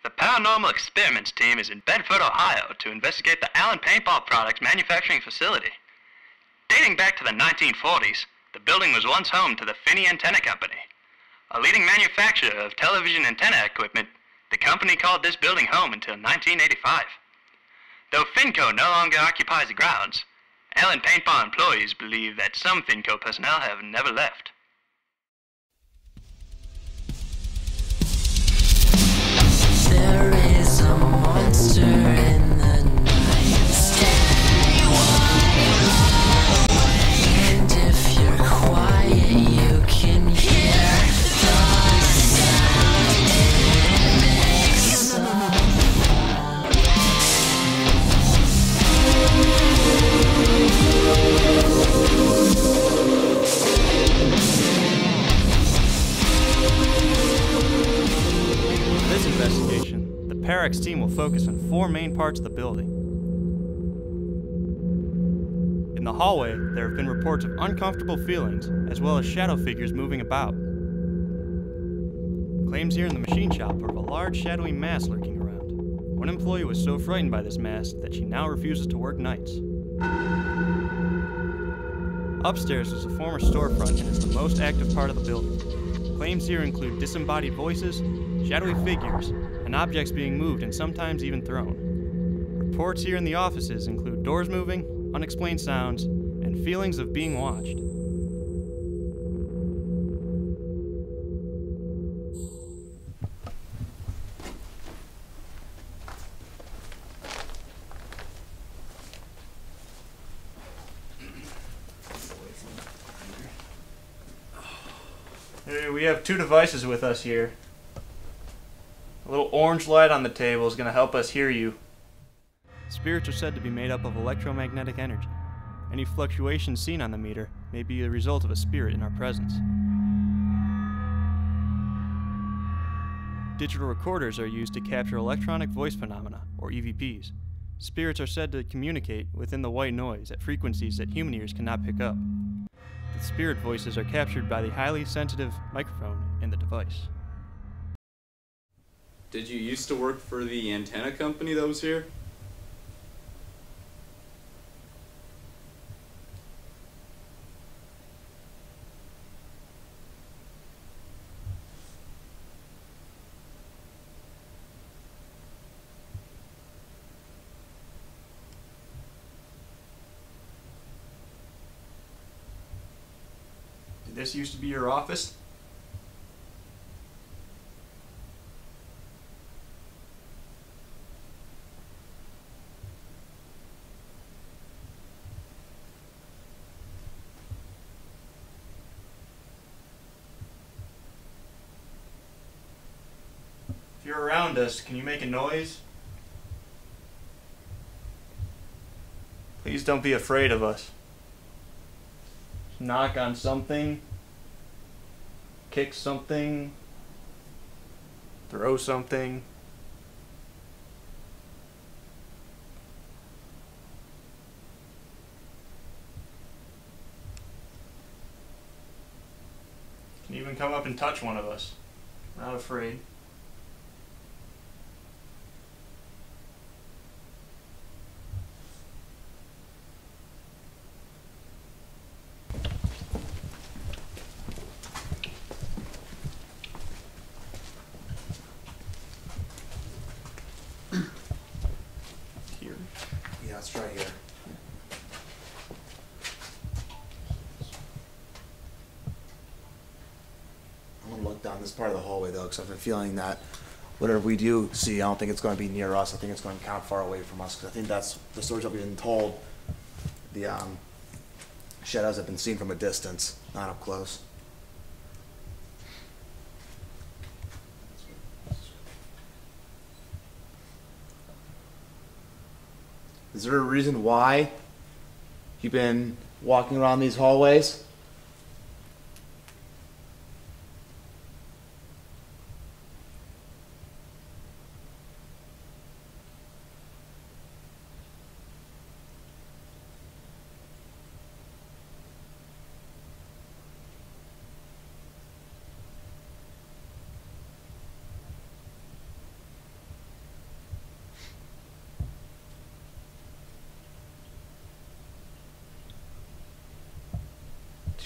The Paranormal Experiments team is in Bedford, Ohio to investigate the Allen Paintball products manufacturing facility. Dating back to the 1940s, the building was once home to the Finney Antenna Company. A leading manufacturer of television antenna equipment, the company called this building home until 1985. Though Finco no longer occupies the grounds, Allen Paintball employees believe that some Finco personnel have never left. There is a monster in the night. Stay wide awake. And if you're quiet, you can hear the sound it makes. This investigation, the ParEx team will focus on 4 main parts of the building. In the hallway, there have been reports of uncomfortable feelings, as well as shadow figures moving about. Claims here in the machine shop are of a large shadowy mass lurking around. One employee was so frightened by this mass that she now refuses to work nights. Upstairs is a former storefront and is the most active part of the building. Claims here include disembodied voices, shadowy figures, and objects being moved and sometimes even thrown. Reports here in the offices include doors moving, unexplained sounds, and feelings of being watched. Hey, we have 2 devices with us here. A little orange light on the table is going to help us hear you. Spirits are said to be made up of electromagnetic energy. Any fluctuations seen on the meter may be a result of a spirit in our presence. Digital recorders are used to capture electronic voice phenomena, or EVPs. Spirits are said to communicate within the white noise at frequencies that human ears cannot pick up. The spirit voices are captured by the highly sensitive microphone in the device. Did you used to work for the antenna company that was here? Did this used to be your office? If you're around us, can you make a noise? Please don't be afraid of us. Knock on something, kick something, throw something. You can even come up and touch one of us. Not afraid. Yeah, it's right here. I'm gonna look down this part of the hallway though, because I've been feeling that whatever we do see, I don't think it's going to be near us. I think it's going to count far away from us, because I think that's the stories that we've been told. The shadows have been seen from a distance, not up close. Is there a reason why you've been walking around these hallways?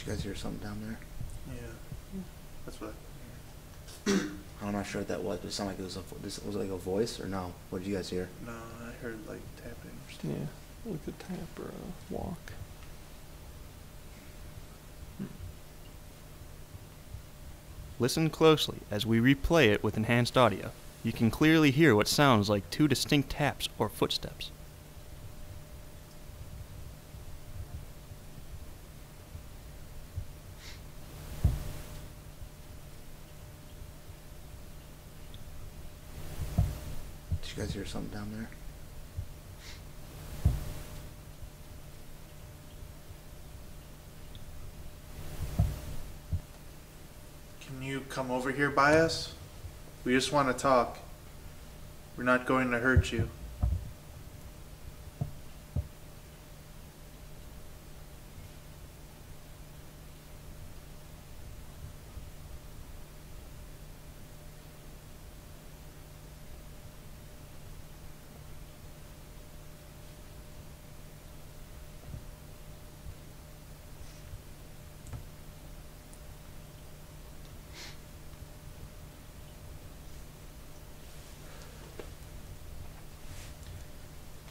you guys hear something down there? Yeah. That's what. I'm not sure what that was, but it sounded like it was was it like a voice or no? What did you guys hear? No, I heard like tapping or stuff. Yeah, like a tap or a walk. Listen closely as we replay it with enhanced audio. You can clearly hear what sounds like two distinct taps or footsteps. Did you guys hear something down there? Can you come over here by us? We just want to talk. We're not going to hurt you.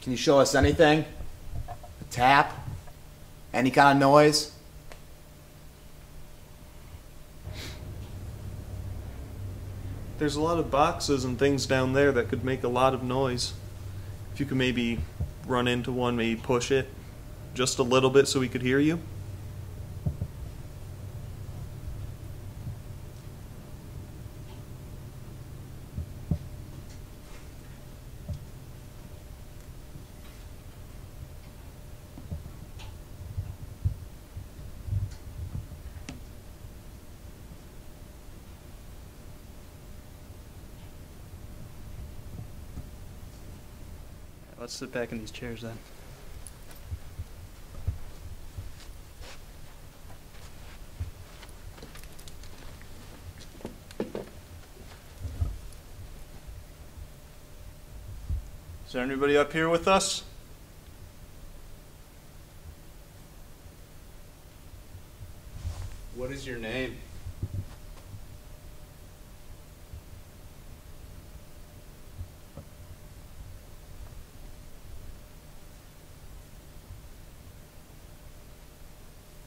Can you show us anything? A tap? Any kind of noise? There's a lot of boxes and things down there that could make a lot of noise. If you could maybe run into one, maybe push it just a little bit so we could hear you. Let's sit back in these chairs then. Is there anybody up here with us? What is your name?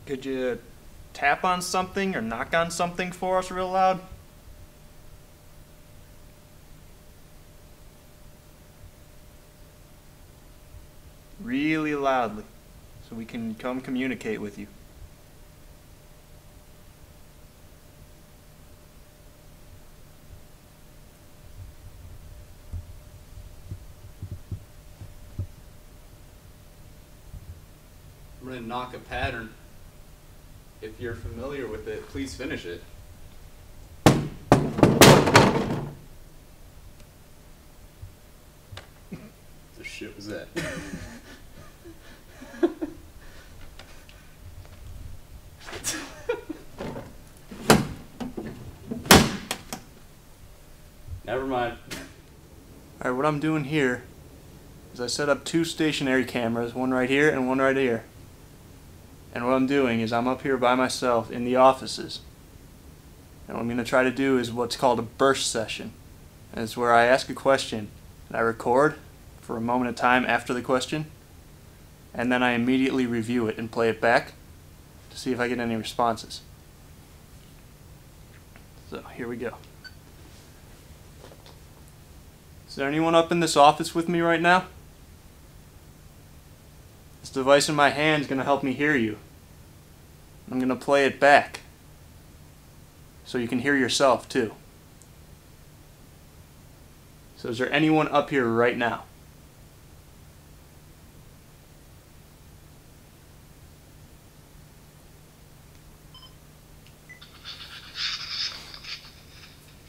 Could you tap on something or knock on something for us real loud? Really loudly, so we can come communicate with you. I'm going to knock a pattern. If you're familiar with it, please finish it. The shit was that? Never mind. Alright, what I'm doing here is I set up two stationary cameras, one right here and one right here. And what I'm doing is I'm up here by myself in the offices. And what I'm going to try to do is what's called a burst session. And it's where I ask a question and I record for a moment of time after the question. And then I immediately review it and play it back to see if I get any responses. So here we go. Is there anyone up in this office with me right now? This device in my hand is going to help me hear you. I'm going to play it back so you can hear yourself too. So is there anyone up here right now?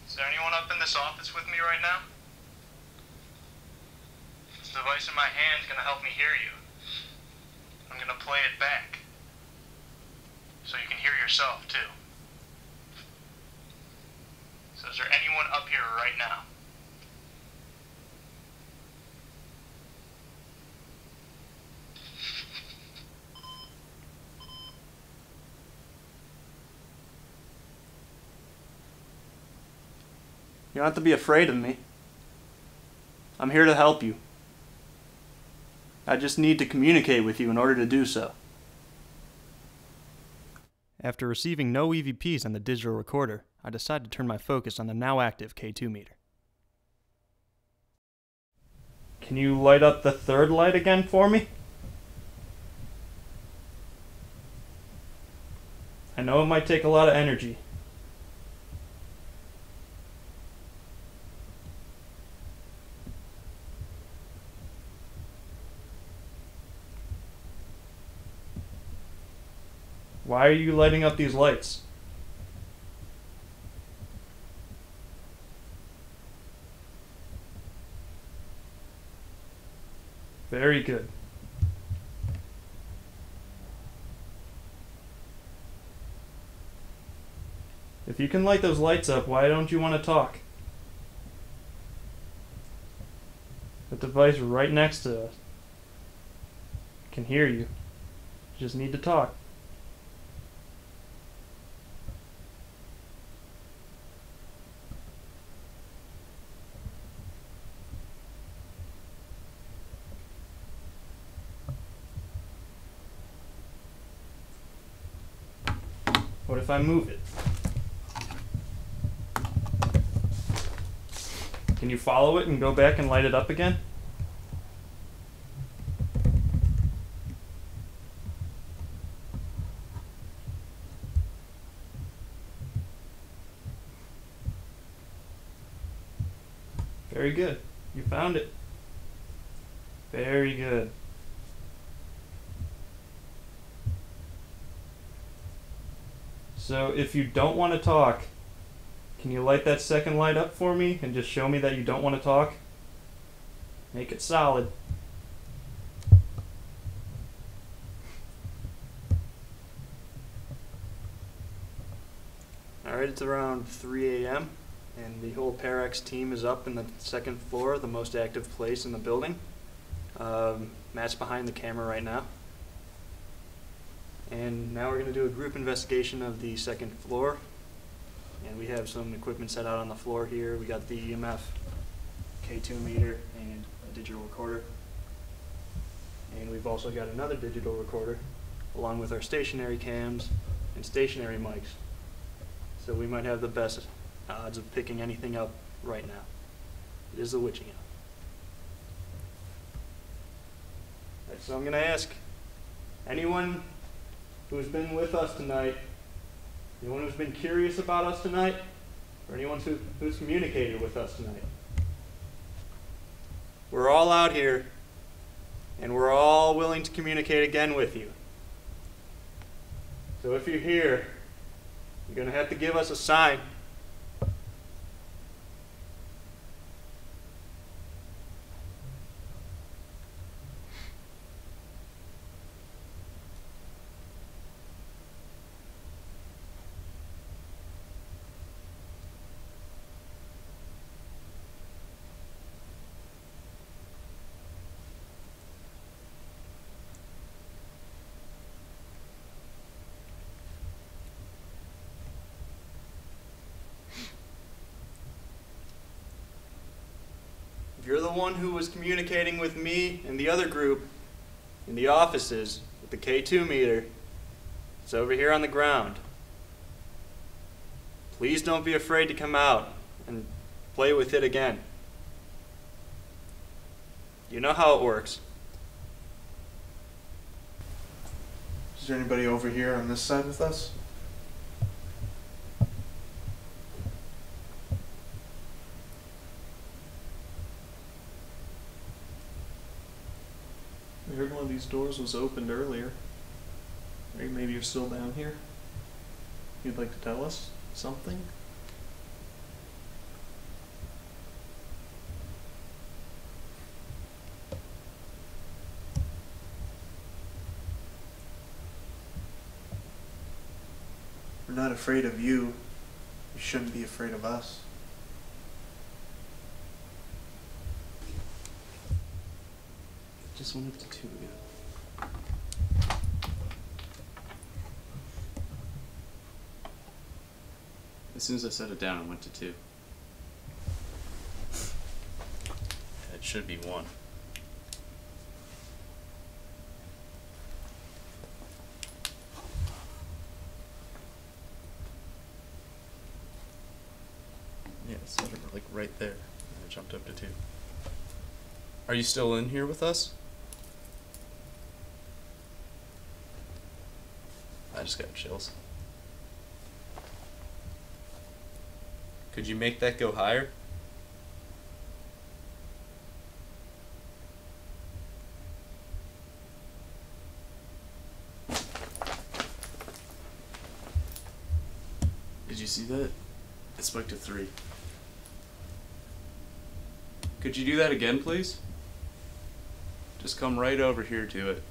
Is there anyone up in this office with me right now? This device in my hand is going to help me hear you. I'm going to play it back so you can hear yourself too. So is there anyone up here right now? You don't have to be afraid of me. I'm here to help you. I just need to communicate with you in order to do so. After receiving no EVPs on the digital recorder, I decided to turn my focus on the now active K2 meter. Can you light up the third light again for me? I know it might take a lot of energy. Why are you lighting up these lights? Very good. If you can light those lights up, why don't you want to talk? The device right next to us can hear you. You just need to talk. What if I move it? Can you follow it and go back and light it up again? Very good. You found it. Very good. So if you don't want to talk, can you light that second light up for me and just show me that you don't want to talk? Make it solid. Alright, it's around 3 a.m. and the whole ParEx team is up in the second floor, the most active place in the building. Matt's behind the camera right now. And now we're going to do a group investigation of the second floor. And we have some equipment set out on the floor here. We got the EMF, K2 meter, and a digital recorder. And we've also got another digital recorder, along with our stationary cams and stationary mics. So we might have the best odds of picking anything up right now. It is the witching hour. Right, so I'm going to ask anyone who's been with us tonight, anyone who's been curious about us tonight, or anyone who's communicated with us tonight. We're all out here, and we're all willing to communicate again with you. So if you're here, you're going to have to give us a sign. If you're the one who was communicating with me and the other group in the offices with the K2 meter, it's over here on the ground. Please don't be afraid to come out and play with it again. You know how it works. Is there anybody over here on this side with us? I heard one of these doors was opened earlier. Or maybe you're still down here. You'd like to tell us something? We're not afraid of you. You shouldn't be afraid of us. Just one of the two again. As soon as I set it down, I went to 2. should be 1. Yeah, it's like right there. And it jumped up to 2. Are you still in here with us? I just got chills. Could you make that go higher? Did you see that? It spiked to 3. Could you do that again, please? Just come right over here to it.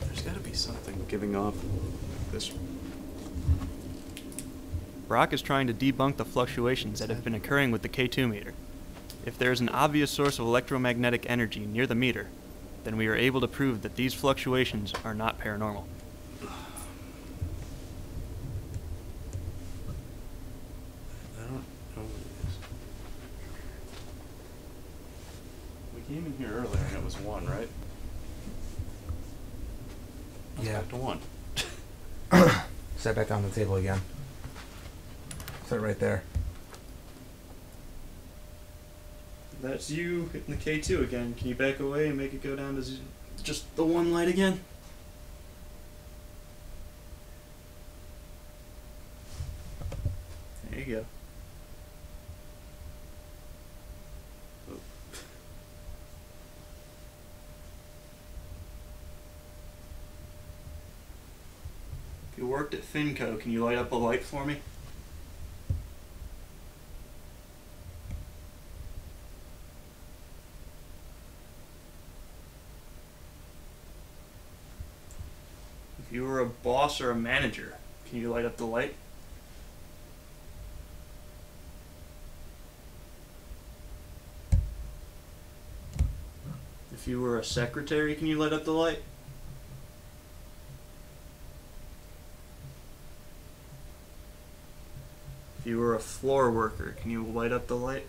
There's gotta be something giving off this. Brock is trying to debunk the fluctuations that have been occurring with the K2 meter. If there is an obvious source of electromagnetic energy near the meter, then we are able to prove that these fluctuations are not paranormal. I don't know what it is. We came in here earlier and it was 1, right? Yeah. Back to 1. Set back down the table again. Set right there. That's you hitting the K2 again. Can you back away and make it go down to just the 1 light again? There you go. If you worked at Finco, can you light up a light for me? If you were a boss or a manager, can you light up the light? If you were a secretary, can you light up the light? If you were a floor worker, can you light up the light?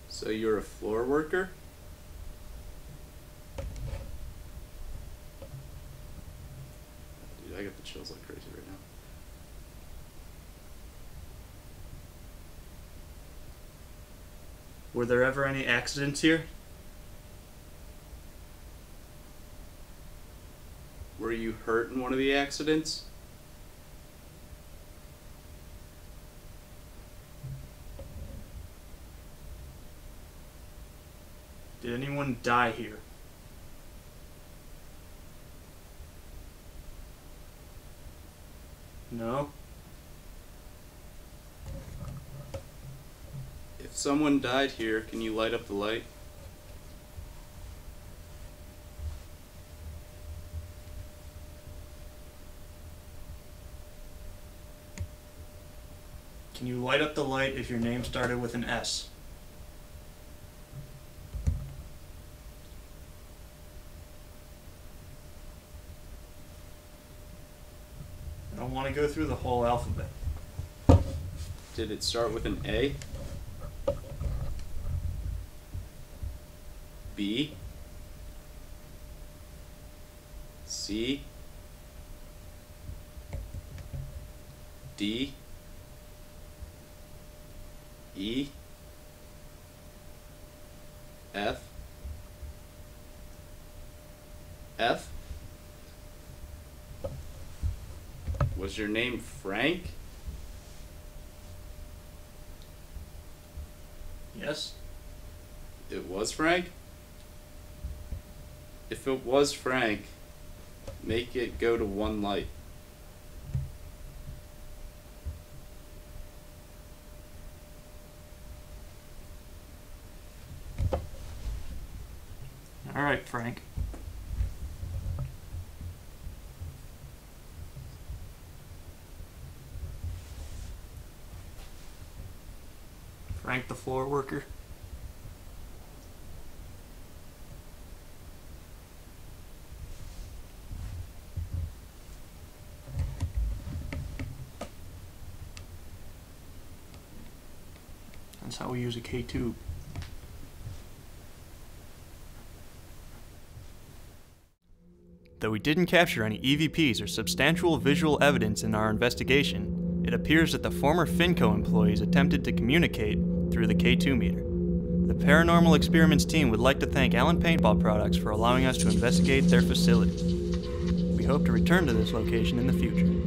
So you're a floor worker? Dude, I got the chills like crazy right now. Were there ever any accidents here? Were you hurt in one of the accidents? Did anyone die here? No? If someone died here, can you light up the light? Can you light up the light if your name started with an S? I don't want to go through the whole alphabet. Did it start with an A? B? C? D? E? F? F? Was your name Frank? Yes? It was Frank? If it was Frank, make it go to 1 light. Alright, Frank. Frank the floor worker. That's how we use a K-tube. Though we didn't capture any EVPs or substantial visual evidence in our investigation, it appears that the former Finco employees attempted to communicate through the K2 meter. The Paranormal Experiments team would like to thank Allen Paintball Products for allowing us to investigate their facility. We hope to return to this location in the future.